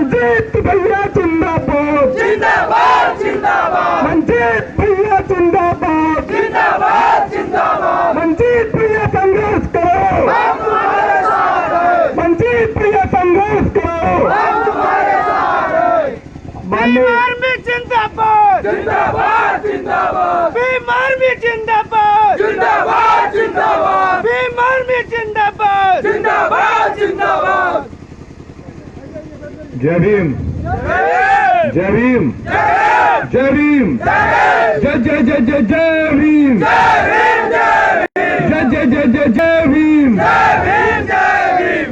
मंजीत भैया जिंदाबाद जिंदाबाद जिंदाबाद मंजीत भैया जिंदाबाद जिंदाबाद जिंदाबाद मंजीत भैया संघर्ष करो हम तुम्हारे साथ हैं मंजीत भैया संघर्ष करो हम तुम्हारे साथ हैं माननीय आर्मी जिंदाबाद जिंदाबाद जिंदाबाद भीम आर्मी जिंदाबाद जिंदाबाद जिंदाबाद भीम आर्मी जिंदाबाद जिंदाबाद जिंदाबाद जय भीम जय भीम जय भीम जय जय जय जय जय भीम जय जय जय जय जय भीम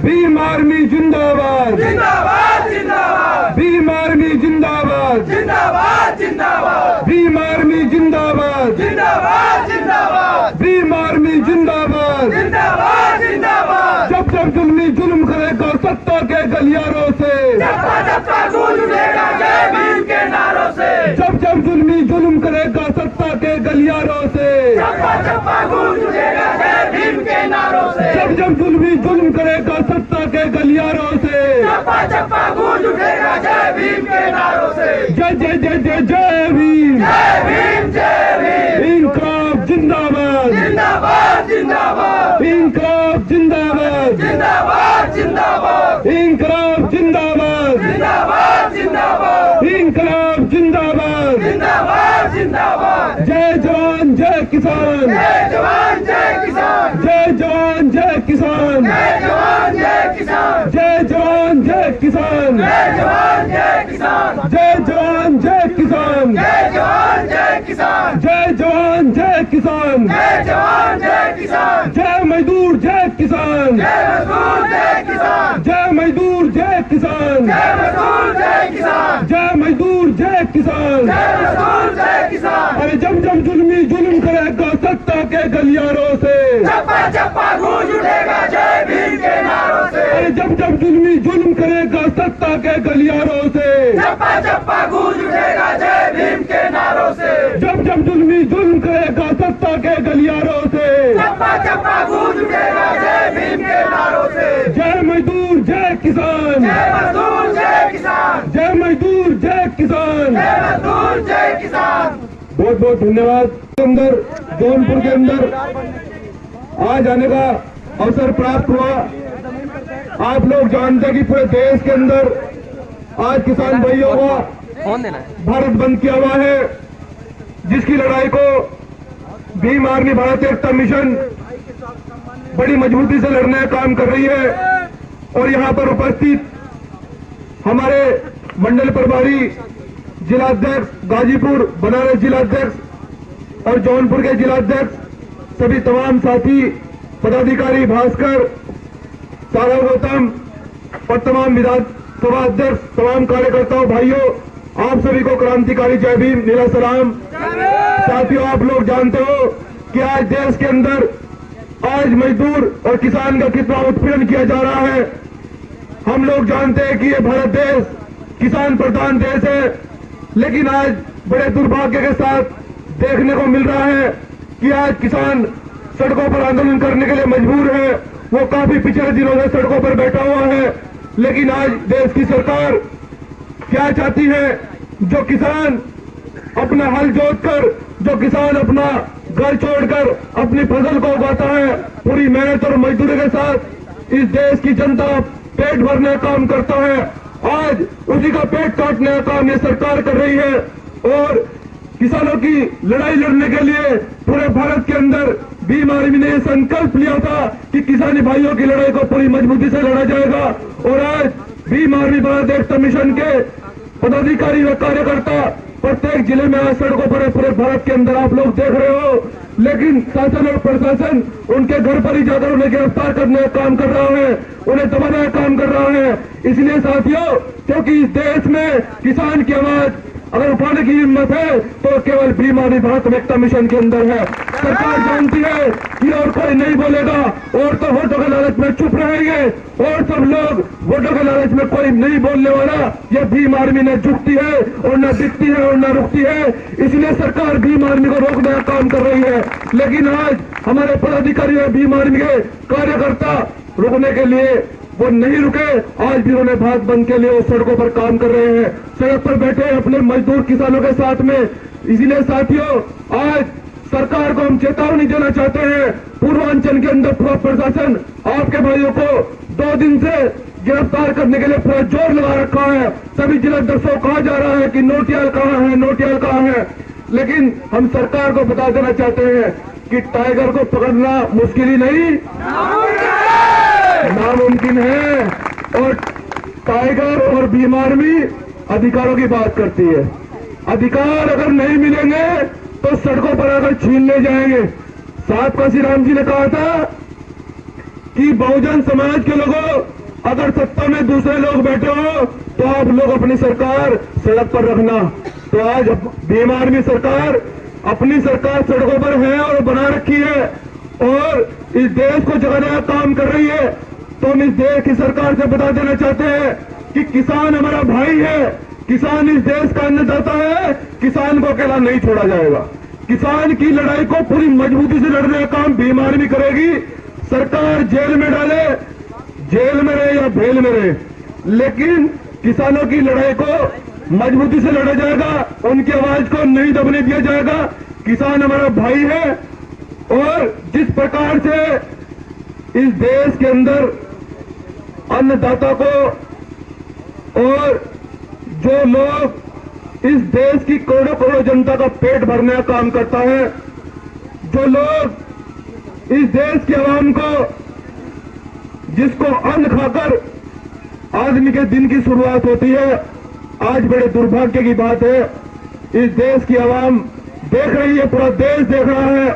भीम आर्मी जिंदाबाद जिंदाबाद जिंदाबाद भीम आर्मी जिंदाबाद जिंदाबाद जिंदाबाद भीम आर्मी जिंदाबाद जिंदाबाद जिंदाबाद भीम आर्मी जिंदाबाद जिंदाबाद जिंदाबाद जब जब जुल्मी जुल्म करेगा सत्ता के गलियारों से चप्पा चप्पा गूंज उठेगा जय भीम के नारों से जब जब जुल्मी जुल्म करेगा सत्ता के गलियारों से चप्पा चप्पा गूंज उठेगा जय भीम के नारों से जब जब जुल्मी जुल्म करेगा सत्ता के गलियारों से चप्पा चप्पा गूंज उठेगा जय भीम के नारों से जय जय जय जय जय भीम जय भीम जय भीम इनकलाब जिंदाबाद जिंदाबाद जिंदाबाद इनकलाब जिंदाबाद जिंदाबाद जिंदाबाद इनकलाब जिंदाबाद जिंदाबाद जिंदाबाद इनकलाब जिंदाबाद जिंदाबाद जिंदाबाद जय जवान जय किसान जय जवान जय किसान जय जवान जय किसान जय जवान जय किसान जय जवान जय किसान जय जवान जय किसान जय जवान जय किसान जय जवान जय किसान जय जवान जय किसान जय जवान जय किसान जय मजदूर जय किसान जय मजदूर जय किसान जय मजदूर जय किसान जय मजदूर जय किसान जय मजदूर जय किसान जय मजदूर जय किसान अरे जब जब जुल्मी जुल्म करेगा सत्ता के गलियारों से चप्पा चप्पा गूंज उठेगा जय भीम के नारों से अरे जब जब जुल्मी जुल्म करेगा सत्ता के गलियारों से चप्पा चप्पा गूंज उठेगा जय भीम के नारों से जब जब जुल्मी जुल्म करेगा सत्ता के गलियारों से चप्पा चप्पा गूंज उठेगा जय भीम के नारों से जय मजदूर जय किसान जय मजदूर जय किसान जय मजदूर जय किसान जय मजदूर जय किसान बहुत बहुत धन्यवाद। के अंदर जौनपुर के अंदर आज आने का अवसर प्राप्त हुआ। आप लोग जानते हैं कि पूरे देश के अंदर आज किसान भाइयों का भारत बंद किया हुआ है, जिसकी लड़ाई को भीम आर्मी भारत एकता मिशन बड़ी मजबूती से लड़ने का काम कर रही है। और यहाँ पर उपस्थित हमारे मंडल प्रभारी जिलाध्यक्ष गाजीपुर, बनारस जिलाध्यक्ष और जौनपुर के जिलाध्यक्ष, सभी तमाम साथी पदाधिकारी, भास्कर, सारव गौतम और तमाम विधानसभा अध्यक्ष, तमाम कार्यकर्ताओं, भाइयों, आप सभी को क्रांतिकारी जय भीम, नीला सलाम। साथियों, आप लोग जानते हो कि आज देश के अंदर आज मजदूर और किसान का कितना उत्पीड़न किया जा रहा है। हम लोग जानते हैं कि ये भारत देश किसान प्रधान देश है, लेकिन आज बड़े दुर्भाग्य के साथ देखने को मिल रहा है कि आज किसान सड़कों पर आंदोलन करने के लिए मजबूर है। वो काफी पिछले दिनों से सड़कों पर बैठा हुआ है, लेकिन आज देश की सरकार क्या चाहती है? जो किसान अपना हल जोतकर, जो किसान अपना घर छोड़कर अपनी फसल को उगाता है, पूरी मेहनत और मजदूरी के साथ इस देश की जनता पेट भरने का काम करता है, आज उसी का पेट काटने का काम ये सरकार कर रही है। और किसानों की लड़ाई लड़ने के लिए पूरे भारत के अंदर भीम आर्मी ने संकल्प लिया था कि किसानी भाइयों की लड़ाई को पूरी मजबूती से लड़ा जाएगा। और आज भीम आर्मी भारत एकता मिशन के पदाधिकारी व कार्यकर्ता प्रत्येक जिले में आज सड़कों पर पूरे भारत के अंदर आप लोग देख रहे हो, लेकिन शासन और प्रशासन उनके घर पर ही जाकर उन्हें गिरफ्तार करने का काम कर रहा है, उन्हें दबाने का काम कर रहा है। इसलिए साथियों, क्योंकि इस देश में किसान की आवाज अगर उठाने की हिम्मत है तो केवल भीम आर्मी भारत एकता मिशन के अंदर है। सरकार जानती है कि और कोई नहीं बोलेगा, और तो वोटों के लालच में चुप रहेंगे, और सब लोग वोटों के लालच में कोई नहीं बोलने वाला। यह भीम आर्मी न झुकती है और न दिखती है और न रुकती है। इसलिए सरकार भीम आर्मी को रोकने का काम कर रही है, लेकिन आज हमारे पदाधिकारी और भीम आर्मी के कार्यकर्ता रुकने के लिए वो नहीं रुके। आज भी उन्होंने भाग बंद के लिए वो सड़कों पर काम कर रहे हैं, सड़क पर बैठे हैं अपने मजदूर किसानों के साथ में। इसीलिए साथियों, आज सरकार को हम चेतावनी देना चाहते हैं। पूर्वांचल के अंदर पूरा प्रशासन आपके भाइयों को 2 दिन से गिरफ्तार करने के लिए पूरा जोर लगा रखा है। सभी जिलाध्यक्षों को कहा जा रहा है कि नोटियाल कहाँ है, नोटियाल कहाँ है। लेकिन हम सरकार को बता देना चाहते हैं कि टाइगर को पकड़ना मुश्किल ही नहीं, नामुमकिन है। और टाइगर और भीम आर्मी अधिकारों की बात करती है। अधिकार अगर नहीं मिलेंगे तो सड़कों पर आकर छीन ले जाएंगे। साहब काशीराम जी ने कहा था कि बहुजन समाज के लोगों, अगर सत्ता में दूसरे लोग बैठे हो तो आप लोग अपनी सरकार सड़क पर रखना। तो आज भीम आर्मी सरकार, अपनी सरकार सड़कों पर है और बना रखी है और इस देश को जगाने का काम कर रही है। तो हम इस देश की सरकार से बता देना चाहते हैं कि किसान हमारा भाई है, किसान इस देश का अन्नदाता है, किसान को अकेला नहीं छोड़ा जाएगा। किसान की लड़ाई को पूरी मजबूती से लड़ने का काम भीम आर्मी करेगी। सरकार जेल में डाले, जेल में रहे या भेल में रहे, लेकिन किसानों की लड़ाई को मजबूती से लड़ा जाएगा, उनकी आवाज को नहीं दबने दिया जाएगा। किसान हमारा भाई है और जिस प्रकार से इस देश के अंदर अन्नदाता को और जो लोग इस देश की करोड़ों करोड़ों जनता का पेट भरने का काम करता है, जो लोग इस देश की आवाम को, जिसको अन्न खाकर आदमी के दिन की शुरुआत होती है, आज बड़े दुर्भाग्य की बात है इस देश की आवाम देख रही है, पूरा देश देख रहा है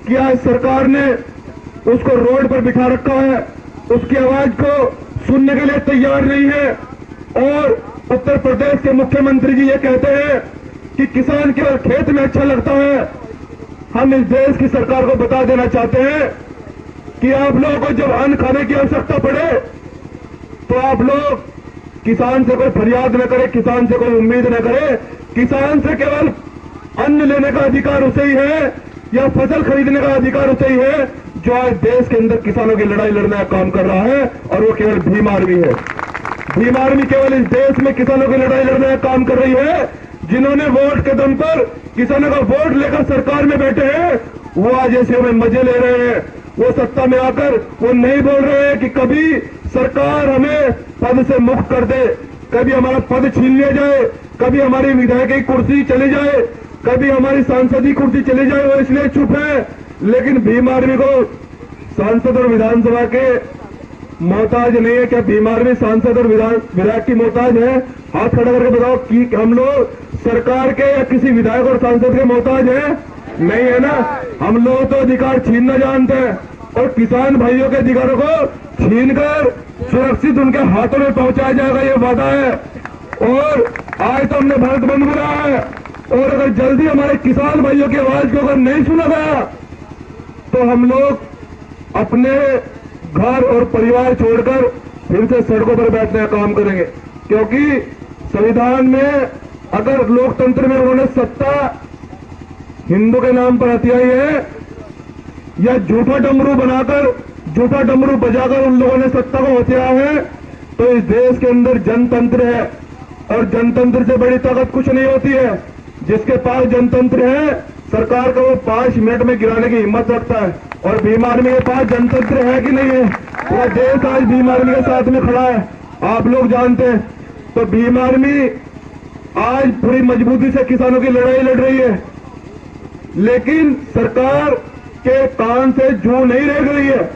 कि आज सरकार ने उसको रोड पर बिठा रखा है, उसकी आवाज को सुनने के लिए तैयार नहीं है। और उत्तर प्रदेश के मुख्यमंत्री जी ये कहते हैं कि किसान केवल खेत में अच्छा लगता है। हम इस देश की सरकार को बता देना चाहते हैं कि आप लोगों को जब अन्न खाने की आवश्यकता पड़े तो आप लोग किसान से कोई फरियाद न करें, किसान से कोई उम्मीद न करें। किसान से केवल अन्न लेने का अधिकार उसे ही है या फसल खरीदने का अधिकार उसे ही है जो आज देश के अंदर किसानों की लड़ाई लड़ने का काम कर रहा है, और वो केवल भीम आर्मी है। भीम आर्मी केवल इस देश में किसानों की लड़ाई लड़ने का काम कर रही है। जिन्होंने वोट के दम पर किसानों का वोट लेकर सरकार में बैठे हैं, वो आज ऐसे में मजे ले रहे हैं। वो सत्ता में आकर वो नहीं बोल रहे हैं कि कभी सरकार हमें पद से मुक्त कर दे, कभी हमारा पद छीन लिया जाए, कभी हमारी विधायक की कुर्सी चली जाए, कभी हमारी सांसदी कुर्सी चली जाए, वो इसलिए चुप है। लेकिन भीम आर्मी को सांसद और विधानसभा के मोहताज नहीं है। क्या भीम आर्मी सांसद और विधायक की मोहताज है? हाथ खड़ा करके बताओ कि हम लोग सरकार के या किसी विधायक और सांसद के मोहताज हैं? नहीं है ना। हम लोग तो अधिकार छीनना जानते हैं और किसान भाइयों के अधिकारों को छीनकर सुरक्षित उनके हाथों में पहुंचाया जाएगा, ये वादा है। और आज तो हमने भारत बंद बुलाया है, और अगर जल्दी हमारे किसान भाइयों की आवाज को अगर नहीं सुना गया तो हम लोग अपने घर और परिवार छोड़कर फिर से सड़कों पर बैठने का काम करेंगे। क्योंकि संविधान में अगर लोकतंत्र में उन्होंने सत्ता हिंदू के नाम पर हथियाई है या झूठा डमरू बनाकर, झूठा डमरू बजाकर उन लोगों ने सत्ता को हथियाया है, तो इस देश के अंदर जनतंत्र है और जनतंत्र से बड़ी ताकत कुछ नहीं होती है। जिसके पास जनतंत्र है, सरकार को वो 5 मिनट में गिराने की हिम्मत रखता है। और भीम आर्मी के पास जनतंत्र है कि नहीं है? पूरा देश आज भीम आर्मी के साथ में खड़ा है, आप लोग जानते हैं। तो भीम आर्मी आज पूरी मजबूती से किसानों की लड़ाई लड़ रही है, लेकिन सरकार के कान से जू नहीं रह रही है।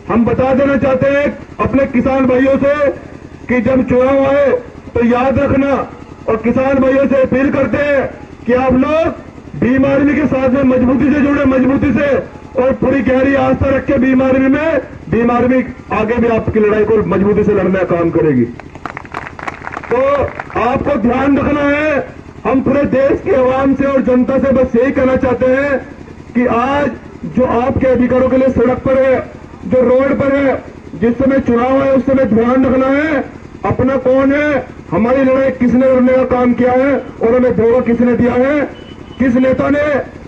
हम बता देना चाहते हैं अपने किसान भाइयों से कि जब चुनाव आए तो याद रखना, और किसान भाइयों से अपील करते हैं कि आप लोग भीम आर्मी के साथ में मजबूती से जुड़े, मजबूती से, और पूरी गहरी आस्था रख के भीम आर्मी में। भीम आर्मी आगे भी आपकी लड़ाई को मजबूती से लड़ने का काम करेगी। तो आपको ध्यान रखना है, हम पूरे देश के आवाम से और जनता से बस यही कहना चाहते हैं कि आज जो आपके अधिकारों के लिए सड़क पर है, जो रोड पर है, जिस समय चुनाव है उस समय ध्यान रखना है अपना कौन है, हमारी लड़ाई किसने लड़ने का काम किया है और हमें धोखा किसने दिया है, किस नेता ने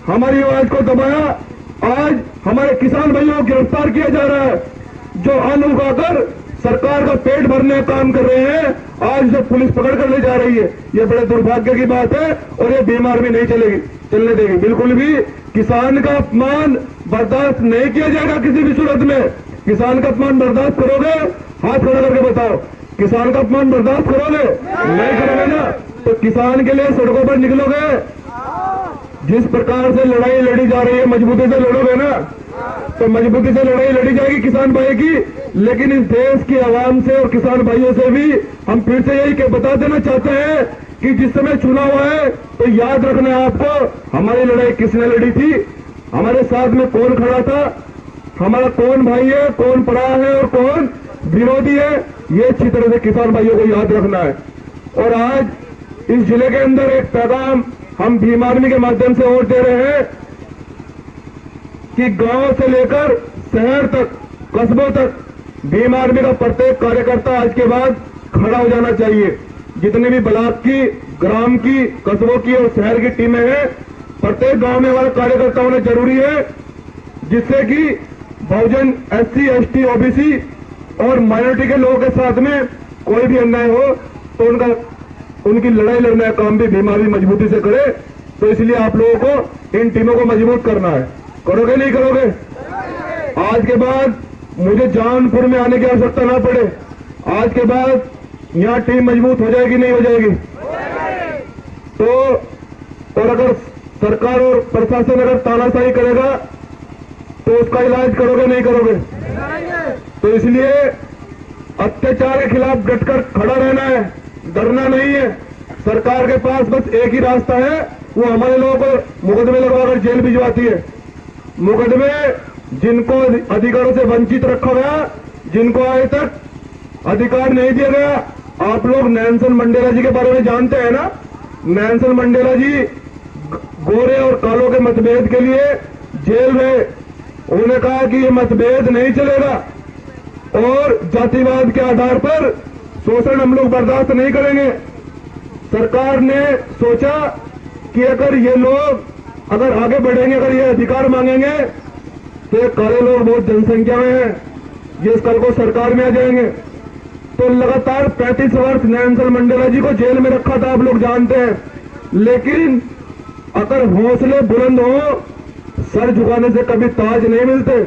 हमारी आवाज को दबाया। आज हमारे किसान भाइयों को गिरफ्तार किया जा रहा है जो अन्न उगाकर सरकार का पेट भरने का काम कर रहे हैं, आज उसे पुलिस पकड़ कर ले जा रही है। ये बड़े दुर्भाग्य की बात है और ये बीमार भी नहीं चलने देगी। बिल्कुल भी किसान का अपमान बर्दाश्त नहीं किया जाएगा किसी भी सूरत में। किसान का अपमान बर्दाश्त करोगे? हाथ खड़ा करके बताओ, किसान का अपमान बर्दाश्त करोगे? नहीं करोगे ना, तो किसान के लिए सड़कों पर निकलोगे? जिस प्रकार से लड़ाई लड़ी जा रही है मजबूती से लड़ोगे ना, तो मजबूती से लड़ाई लड़ी जाएगी किसान भाई की। लेकिन इस देश की आवाम से और किसान भाइयों से भी हम फिर से यही बता देना चाहते हैं कि जिस समय चुनाव है तो याद रखना है आपको, हमारी लड़ाई किसने लड़ी थी, हमारे साथ में कौन खड़ा था, हमारा कौन भाई है, कौन पड़ा है और कौन विरोधी है, ये अच्छी तरह से किसान भाइयों को याद रखना है। और आज इस जिले के अंदर एक पैगाम हम भीम आर्मी के माध्यम से और दे रहे हैं कि गांव से लेकर शहर तक, कस्बों तक भीम आर्मी का प्रत्येक कार्यकर्ता आज के बाद खड़ा हो जाना चाहिए। जितने भी ब्लॉक की, ग्राम की, कस्बों की और शहर की टीमें हैं, प्रत्येक गांव में हमारा कार्यकर्ता होना जरूरी है, जिससे कि बहुजन SC, ST, OBC और माइनॉरिटी के लोगों के साथ में कोई भी अन्याय हो तो उनकी लड़ाई लड़ने का काम भी भीम आर्मी मजबूती से करे। तो इसलिए आप लोगों को इन टीमों को मजबूत करना है। करोगे नहीं करोगे? आज के बाद मुझे जौनपुर में आने की आवश्यकता ना पड़े, आज के बाद यहाँ टीम मजबूत हो जाएगी नहीं हो जाएगी? तो और अगर सरकार और प्रशासन अगर तानाशाही करेगा तो उसका इलाज करोगे नहीं करोगे? तो इसलिए अत्याचार के खिलाफ डटकर खड़ा रहना है, डरना नहीं है। सरकार के पास बस एक ही रास्ता है, वो हमारे लोगों को मुकदमे लगवाकर जेल भिजवाती है। मुकदमे जिनको अधिकारों से वंचित रखा गया, जिनको आज तक अधिकार नहीं दिया गया। आप लोग नेल्सन मंडेला जी के बारे में जानते हैं ना? नेल्सन मंडेला जी गोरे और कालों के मतभेद के लिए जेल में, उन्होंने कहा कि ये मतभेद नहीं चलेगा और जातिवाद के आधार पर शोषण हम लोग बर्दाश्त नहीं करेंगे। सरकार ने सोचा कि अगर ये लोग अगर आगे बढ़ेंगे, अगर ये अधिकार मांगेंगे तो ये काले लोग बहुत जनसंख्या में हैं, ये कल को सरकार में आ जाएंगे। तो लगातार 35 वर्ष नेल्सन मंडेला जी को जेल में रखा था, आप लोग जानते हैं। लेकिन अगर हौसले बुलंद हो, सर झुकाने से कभी ताज नहीं मिलते।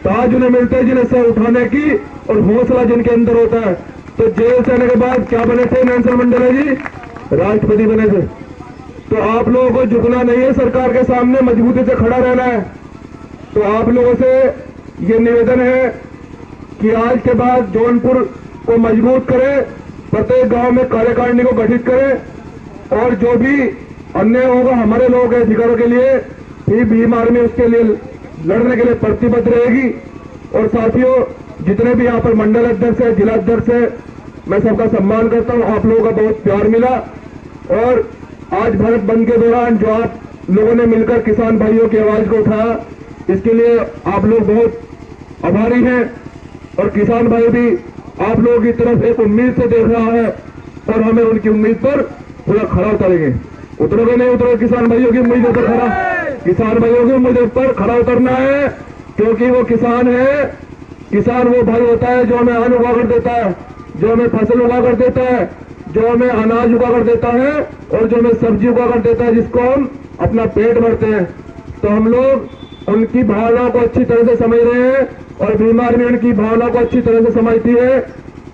ताज उन्हें मिलते हैं जिन्हें सर उठाने की और हौसला जिनके अंदर होता है। तो जेल से आने के बाद क्या बने थे नेल्सन मंडेला जी? राष्ट्रपति बने थे। तो आप लोगों को झुकना नहीं है, सरकार के सामने मजबूती से खड़ा रहना है। तो आप लोगों से ये निवेदन है कि आज के बाद जौनपुर को मजबूत करें, प्रत्येक गांव में कार्यकारिणी को गठित करें और जो भी अन्याय होगा हमारे लोगों के अधिकारों के लिए भी भीम आर्मी उसके लिए लड़ने के लिए प्रतिबद्ध रहेगी। और साथियों, जितने भी यहाँ पर मंडल अध्यक्ष है, जिला अध्यक्ष है, मैं सबका सम्मान करता हूँ। आप लोगों का बहुत प्यार मिला और आज भारत बंद के दौरान जो आप लोगों ने मिलकर किसान भाइयों की आवाज को उठाया, इसके लिए आप लोग बहुत आभारी हैं। और किसान भाई भी आप लोगों की तरफ एक उम्मीद से देख रहा है और हमें उनकी उम्मीद पर पूरा खरा उतारेंगे। उतरोगे नहीं उतरोगे? किसान भाइयों की उम्मीद पर खरा, किसान भाइयों की उम्मीद पर खरा उतरना है, क्योंकि वो किसान है। किसान वो भाई होता है जो हमें अन्न उगा कर देता है, जो हमें फसल उगा कर देता है, जो हमें अनाज उगा कर देता है और जो हमें सब्जी उगा कर देता है, जिसको हम अपना पेट भरते हैं। तो हम लोग उनकी भावनाओं को अच्छी तरह से समझ रहे हैं और भीम आर्मी उनकी भावनाओं को अच्छी तरह से समझती है।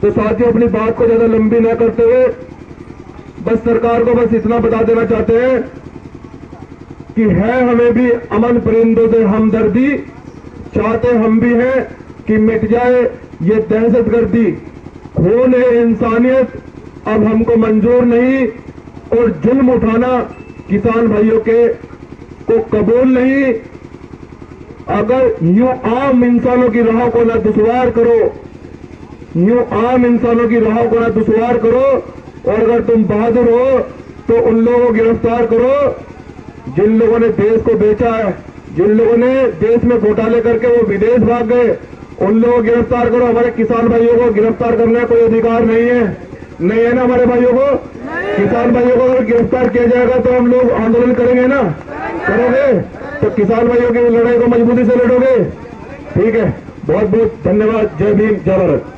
तो साथियों, अपनी बात को ज्यादा लंबी न करते हुए बस सरकार को बस इतना बता देना चाहते हैं कि है हमें भी अमन परिंदों से हमदर्दी, चाहते हम भी हैं कि मिट जाए ये दहशतगर्दी। खून है इंसानियत अब हमको मंजूर नहीं और जुल्म उठाना किसान भाइयों के को कबूल नहीं। अगर यूं आम इंसानों की राह को ना दुश्वार करो, यूं आम इंसानों की राह को ना दुश्वार करो, और अगर तुम बहादुर हो तो उन लोगों को गिरफ्तार करो जिन लोगों ने देश को बेचा है, जिन लोगों ने देश में घोटाले करके वो विदेश भाग गए, उन लोगों को गिरफ्तार करो। हमारे किसान भाइयों को गिरफ्तार करने का कोई अधिकार नहीं है, नहीं है ना हमारे भाइयों को? किसान भाइयों को अगर गिरफ्तार किया जाएगा तो हम लोग आंदोलन करेंगे ना? करोगे? तो किसान भाइयों की लड़ाई को मजबूती से लड़ोगे? ठीक है, बहुत बहुत धन्यवाद। जय भीम, जय भारत।